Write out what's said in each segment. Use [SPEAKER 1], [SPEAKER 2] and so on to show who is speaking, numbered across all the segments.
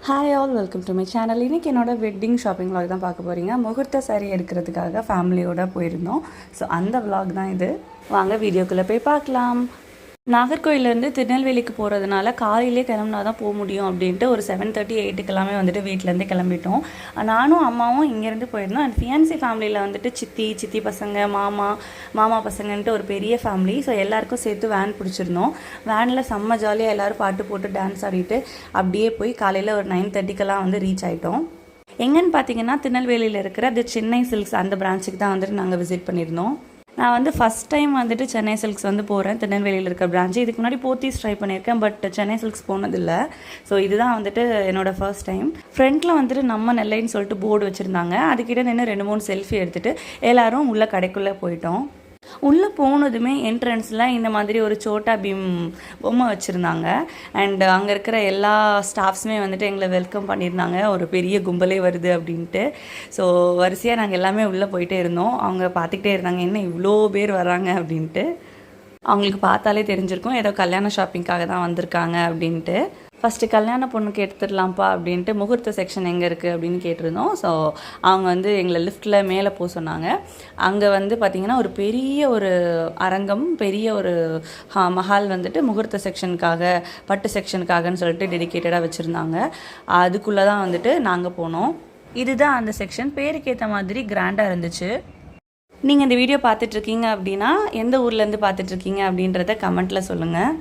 [SPEAKER 1] Hi all, welcome to my channel. இன்றைக்கி என்னோட wedding shopping vlog தான் பார்க்க போகிறீங்க. முகூர்த்த சாரி எடுக்கிறதுக்காக ஃபேமிலியோடு போயிருந்தோம். ஸோ அந்த vlog தான் இது. வாங்க வீடியோக்குள்ளே போய் பார்க்கலாம். நாகர்கோயிலேருந்து திருநெல்வேலிக்கு போகிறதுனால காலையிலே கிளம்புனா தான் போக முடியும் அப்படின்ட்டு ஒரு 7:30 8க்கெல்லாமே வந்துட்டு வீட்டிலேருந்து கிளம்பிட்டோம். நானும் அம்மாவும் இங்கேருந்து போயிருந்தோம். அண்ட் ஃபியான்சி ஃபேமிலியில் வந்துட்டு சித்தி பசங்க, மாமா பசங்கன்ட்டு ஒரு பெரிய ஃபேமிலி. ஸோ எல்லாேருக்கும் சேர்த்து வேன் பிடிச்சிருந்தோம். வேனில் செம்ம ஜாலியாக எல்லோரும் பாட்டு போட்டு டான்ஸ் ஆடிட்டு அப்படியே போய் காலையில் ஒரு 9:30க்கெல்லாம் வந்து ரீச் ஆகிட்டோம். எங்கன்னு பார்த்தீங்கன்னா திருநெல்வேலியில் இருக்கிற தி சென்னை சில்க்ஸ் அந்த பிரான்ச்சுக்கு தான் வந்துட்டு நாங்கள் விசிட் பண்ணியிருந்தோம். நான் வந்து ஃபஸ்ட் டைம் வந்துட்டு சென்னை சில்க்ஸ் வந்து போகிறேன். திருநெல்வேலியில் இருக்கிற பிரான்ச்சு. இதுக்கு முன்னாடி போத்தீஸ் ட்ரை பண்ணியிருக்கேன், பட் சென்னை சில்க்ஸ் போனதில்லை. ஸோ இதுதான் வந்துட்டு என்னோடய ஃபர்ஸ்ட் டைம். ஃப்ரண்ட்டில் வந்துட்டு நம்ம நெல்லைன்னு சொல்லிட்டு போர்டு வச்சுருந்தாங்க. அதுக்கிட்ட நின்று 2-3 செல்ஃபி எடுத்துகிட்டு எல்லோரும் உள்ள கடைக்குள்ளே போயிட்டோம். உள்ளே போனதுமே என்ட்ரன்ஸில் இந்த மாதிரி ஒரு சோட்டா பீம் பொம்மை வச்சுருந்தாங்க. அண்ட் அங்கே இருக்கிற எல்லா ஸ்டாஃப்ஸுமே வந்துட்டு எங்களை வெல்கம் பண்ணியிருந்தாங்க. ஒரு பெரிய கும்பலே வருது அப்படின்ட்டு. ஸோ வரிசையாக நாங்கள் எல்லாமே உள்ளே போயிட்டே இருந்தோம். அவங்க பார்த்துக்கிட்டே இருந்தாங்க, என்ன இவ்வளோ பேர் வராங்க அப்படின்ட்டு. அவங்களுக்கு பார்த்தாலே தெரிஞ்சிருக்கும் ஏதோ கல்யாண ஷாப்பிங்காக தான் வந்திருக்காங்க அப்படின்ட்டு. ஃபஸ்ட்டு கல்யாண பொண்ணுக்கு எடுத்துடலாம்ப்பா அப்படின்ட்டு முகூர்த்த செக்ஷன் எங்கே இருக்குது அப்படின்னு கேட்டிருந்தோம். ஸோ அவங்க வந்து எங்களை லிஃப்ட்டில் மேலே போக சொன்னாங்க. அங்கே வந்து பார்த்திங்கன்னா ஒரு பெரிய ஒரு அரங்கம், பெரிய ஒரு மஹால் வந்துட்டு முகூர்த்த செக்ஷனுக்காக, பட்டு செக்ஷனுக்காகன்னு சொல்லிட்டு டெடிக்கேட்டடாக வச்சுருந்தாங்க. அதுக்குள்ளே தான் வந்துட்டு நாங்கள் போனோம். இதுதான் அந்த செக்ஷன். பேருக்கு ஏற்ற மாதிரி கிராண்டாக இருந்துச்சு. நீங்கள் இந்த வீடியோ பார்த்துட்ருக்கீங்க அப்படின்னா எந்த ஊர்லேருந்து பார்த்துட்ருக்கீங்க அப்படின்றத கமெண்ட்டில் சொல்லுங்கள்.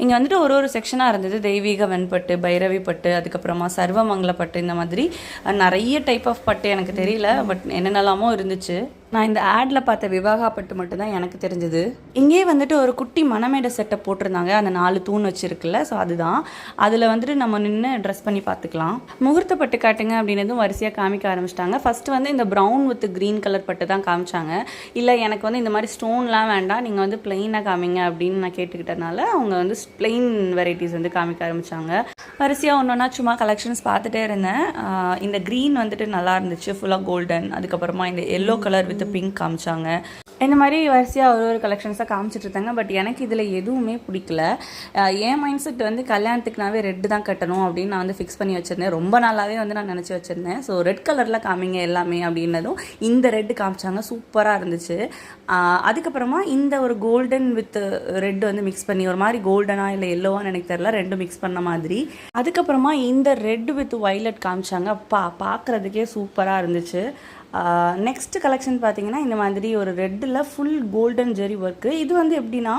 [SPEAKER 1] இங்கே வந்துட்டு ஒரு செக்ஷனாக இருந்தது. தெய்வீக வெண்பட்டு, பைரவி பட்டு, அதுக்கப்புறமா சர்வமங்கல பட்டு, இந்த மாதிரி நிறைய டைப் ஆஃப் பட்டு எனக்கு தெரியல, பட் என்னென்னலாமோ இருந்துச்சு. நான் இந்த ஆடில் பார்த்த விவாகா பட்டு மட்டும்தான் எனக்கு தெரிஞ்சது. இங்கேயே வந்துட்டு ஒரு குட்டி மணமேடை செட்டப் போட்டிருந்தாங்க. அந்த 4 தூண் வச்சுருக்குல்ல, ஸோ அதுதான். அதில் வந்துட்டு நம்ம நின்று ட்ரெஸ் பண்ணி பார்த்துக்கலாம். முகூர்த்த பட்டு காட்டுங்க அப்படின்னதும் வரிசையாக காமிக்க ஆரம்பிச்சிட்டாங்க. ஃபஸ்ட்டு வந்து இந்த ப்ரௌன் வித் க்ரீன் கலர் பட்டு தான் காமிச்சாங்க. இல்லை எனக்கு வந்து இந்த மாதிரி ஸ்டோன்லாம் வேண்டாம், நீங்கள் வந்து பிளெயினாக காமிங்க அப்படின்னு நான் கேட்டுக்கிட்டனால அவங்க வந்து பிளெயின் வெரைட்டிஸ் வந்து காமிக்க ஆரம்பித்தாங்க. வரிசையாக ஒன்றா சும்மா கலெக்ஷன்ஸ் பார்த்துட்டே இருந்தேன். இந்த க்ரீன் வந்துட்டு நல்லா இருந்துச்சு, ஃபுல்லாக கோல்டன். அதுக்கப்புறமா இந்த எல்லோ கலர் வித் பிங்க் காமிச்சாங்க. இந்த மாதிரி வரிசையாக ஒரு கலெக்ஷன்ஸாக காமிச்சிட்டு இருந்தாங்க. பட் எனக்கு இதில் எதுவுமே பிடிக்கல. என் மைண்ட் செட் வந்து கல்யாணத்துக்குனாவே ரெட்டு தான் கட்டணும் அப்படின்னு நான் வந்து ஃபிக்ஸ் பண்ணி வச்சுருந்தேன். ரொம்ப நாளாகவே வந்து நான் நினச்சி வச்சுருந்தேன். ஸோ ரெட் கலரில் காமிங்க எல்லாமே அப்படின்னதும் இந்த ரெட்டு காமிச்சாங்க. சூப்பராக இருந்துச்சு. அதுக்கப்புறமா இந்த ஒரு கோல்டன் வித் ரெட் வந்து மிக்ஸ் பண்ணி ஒரு மாதிரி கோல்டனாக இல்லை எல்லோவான்னு எனக்கு தெரியல, ரெண்டும் மிக்ஸ் பண்ண மாதிரி. அதுக்கப்புறமா இந்த ரெட் வித் வைலட் காமிச்சாங்க. பார்க்குறதுக்கே சூப்பராக இருந்துச்சு. நெக்ஸ்ட் கலெக்ஷன் பார்த்தீங்கன்னா இந்த மாதிரி ஒரு ரெட்டில் ஃபுல் கோல்டன் ஜெரி ஒர்க்கு. இது வந்து எப்படின்னா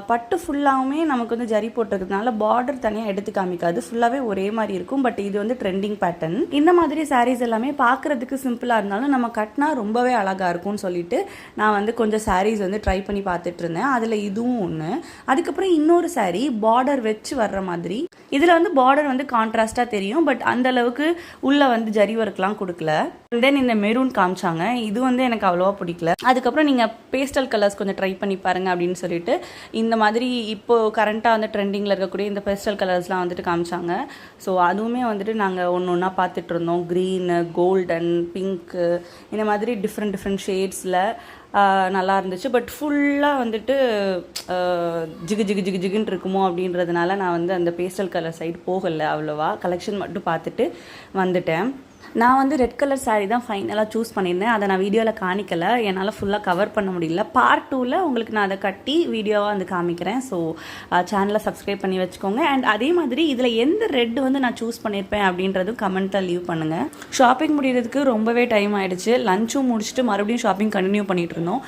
[SPEAKER 1] பட்டு ஃபுல்லாகவுமே நமக்கு வந்து ஜரி போட்டிருக்கிறதுனால பார்டர் தனியாக எடுத்து காமிக்காது, ஃபுல்லாகவே ஒரே மாதிரி இருக்கும். பட் இது வந்து ட்ரெண்டிங் பேட்டர்ன். இந்த மாதிரி சாரீஸ் எல்லாமே பார்க்குறதுக்கு சிம்பிளாக இருந்தாலும் நம்ம கட்டினா ரொம்பவே அழகாக இருக்கும்னு சொல்லிட்டு நான் வந்து கொஞ்சம் சாரீஸ் வந்து ட்ரை பண்ணி பார்த்துட்டு இருந்தேன். அதில் இதுவும் ஒன்று. அதுக்கப்புறம் இன்னொரு சாரீ பார்டர் வச்சு வர்ற மாதிரி. இதில் வந்து பார்டர் வந்து கான்ட்ராஸ்டாக தெரியும், பட் அந்தளவுக்கு உள்ளே வந்து ஜரி ஒர்க்லாம் கொடுக்கல. தென் இந்த மெரூன் காமிச்சாங்க. இது வந்து எனக்கு அவ்வளோவா பிடிக்கல. அதுக்கப்புறம் நீங்கள் பேஸ்டல் கலர்ஸ் கொஞ்சம் ட்ரை பண்ணி பாருங்கள் அப்படின்னு சொல்லிட்டு இந்த மாதிரி இப்போது கரண்ட்டாக வந்து ட்ரெண்டிங்கில் இருக்கக்கூடிய இந்த பேஸ்டல் கலர்ஸ்லாம் வந்துட்டு காமிச்சாங்க. ஸோ அதுவுமே வந்துட்டு நாங்கள் ஒன்றா பார்த்துட்டு இருந்தோம். க்ரீனு, கோல்டன், பிங்க்கு, இந்த மாதிரி டிஃப்ரெண்ட் ஷேட்ஸில் நல்லா இருந்துச்சு. பட் ஃபுல்லாக வந்துட்டு ஜிகுன்னு இருக்குமோ அப்படின்றதுனால நான் வந்து அந்த பேஸ்டல் கலர் சைடு போகலை. அவ்வளோவா கலெக்ஷன் மட்டும் பார்த்துட்டு வந்துட்டேன். நான் வந்து ரெட் கலர் சாரீ தான் ஃபைனலாக சூஸ் பண்ணியிருந்தேன். அதை நான் வீடியோவில் காணிக்கலை, என்னால் ஃபுல்லாக கவர் பண்ண முடியல. பார்ட் 2ல் உங்களுக்கு நான் அதை கட்டி வீடியோவாக வந்து காமிக்கிறேன். ஸோ சேனலை சப்ஸ்கிரைப் பண்ணி வச்சுக்கோங்க. அண்ட் அதே மாதிரி இதில் எந்த ரெட் வந்து நான் சூஸ் பண்ணியிருப்பேன் அப்படின்றதும் கமெண்ட்டில் லீவ் பண்ணுங்கள். ஷாப்பிங் முடிகிறதுக்கு ரொம்பவே டைம் ஆகிடுச்சு. லஞ்சும் முடிச்சுட்டு மறுபடியும் ஷாப்பிங் கண்டினியூ பண்ணிகிட்டு இருந்தோம்.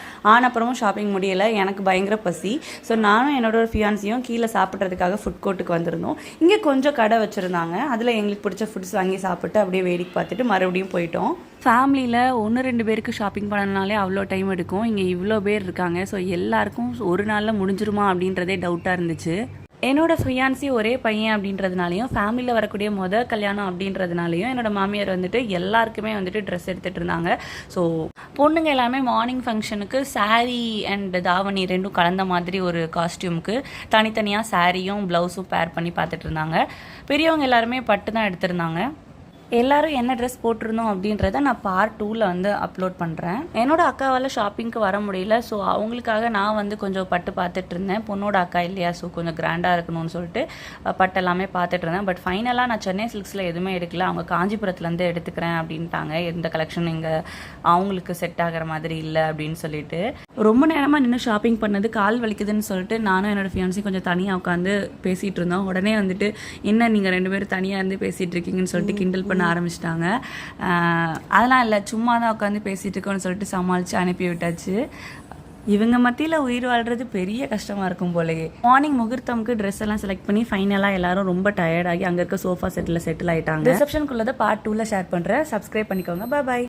[SPEAKER 1] அப்புறமும் ஷாப்பிங் முடியலை. எனக்கு பயங்கர பசி. ஸோ நானும் என்னோட ஒரு ஃபியான்சியும் கீழே சாப்பிட்றதுக்காக ஃபுட் கோர்ட்டுக்கு வந்திருந்தோம். இங்கே கொஞ்சம் கடை வச்சுருந்தாங்க. அதில் எங்களுக்கு பிடிச்ச ஃபுட்ஸ் வாங்கி சாப்பிட்டு அப்படியே வேடிக்கை பார்த்துட்டு மறுபடியும் போயிட்டோம். ஃபேமிலியில் 1-2 பேருக்கு ஷாப்பிங் பண்ணனாலே அவ்வளோ டைம் எடுக்கும். இங்கே இவ்வளோ பேர் இருக்காங்க. ஸோ எல்லாருக்கும் ஒரு நாளில் முடிஞ்சிருமா அப்படின்றதே டவுட்டாக இருந்துச்சு. என்னோடய ஃபியான்சி ஒரே பையன் அப்படின்றதுனாலையும் ஃபேமிலியில் வரக்கூடிய கல்யாணம் அப்படின்றதுனாலையும் என்னோடய மாமியார் வந்துட்டு எல்லாருக்குமே வந்துட்டு ட்ரெஸ் எடுத்துகிட்டு இருந்தாங்க. ஸோ பொண்ணுங்க எல்லாமே மார்னிங் ஃபங்க்ஷனுக்கு சாரீ அண்ட் தாவணி ரெண்டும் கலந்த மாதிரி ஒரு காஸ்டியூமுக்கு தனித்தனியாக சாரியும் ப்ளவுஸும் பேர் பண்ணி பார்த்துட்டு இருந்தாங்க. பெரியவங்க எல்லாருமே பட்டு தான் எடுத்திருந்தாங்க. எல்லாரும் என்ன ட்ரெஸ் போட்டிருந்தோம் அப்படின்றத நான் பார்ட் 2ல் வந்து அப்லோட் பண்ணுறேன். என்னோட அக்காவால் ஷாப்பிங்க்கு வர முடியல. ஸோ அவங்களுக்காக நான் வந்து கொஞ்சம் பட்டு பார்த்துட்டு இருந்தேன். பொண்ணோட அக்கா இல்லையா, ஸோ கொஞ்சம் கிராண்டாக இருக்கணும்னு சொல்லிட்டு பட்டு எல்லாமே பார்த்துட்டு இருந்தேன். பட் ஃபைனலாக நான் சென்னை சில்க்ஸில் எதுவுமே எடுக்கல. அவங்க காஞ்சிபுரத்துலேருந்து எடுத்துக்கிறேன் அப்படின்ட்டாங்க. எந்த கலெக்ஷன் இங்கே அவங்களுக்கு செட் ஆகிற மாதிரி இல்லை அப்படின்னு சொல்லிட்டு ரொம்ப நேரமாக நின்று ஷாப்பிங் பண்ணது கால் வலிக்குதுன்னு சொல்லிட்டு நானும் என்னோட ஃபியான்ஸி கொஞ்சம் தனியாக உட்காந்து பேசிகிட்டு இருந்தோம். உடனே வந்துட்டு என்ன நீங்கள் 2 பேரும் தனியாக இருந்து பேசிகிட்டு இருக்கீங்கன்னு சொல்லிட்டு கிண்டல் பண்ண ஆரம்பிச்சிட்டாங்க. அதெல்லாம் இல்லை, சும்மா தான் உட்காந்து பேசிகிட்டு இருக்கோன்னு சொல்லிட்டு சமாளித்து அனுப்பி விட்டாச்சு. இவங்க மத்தியில் உயிர் வாழ்கிறது பெரிய கஷ்டமாக இருக்கும் போலயே. மார்னிங் முகூர்த்தம்க்கு ட்ரெஸ் எல்லாம் செலக்ட் பண்ணி ஃபைனலாக எல்லாரும் ரொம்ப டயர்டாகி அங்கே இருக்க சோஃபா செட்டில் செட்டில் ஆகிட்டாங்க. ரிசப்ஷனுக்குள்ளதை பார்ட் 2ல் ஷேர் பண்ணுறேன். சப்ஸ்கிரைப் பண்ணிக்கோங்க. பாய்.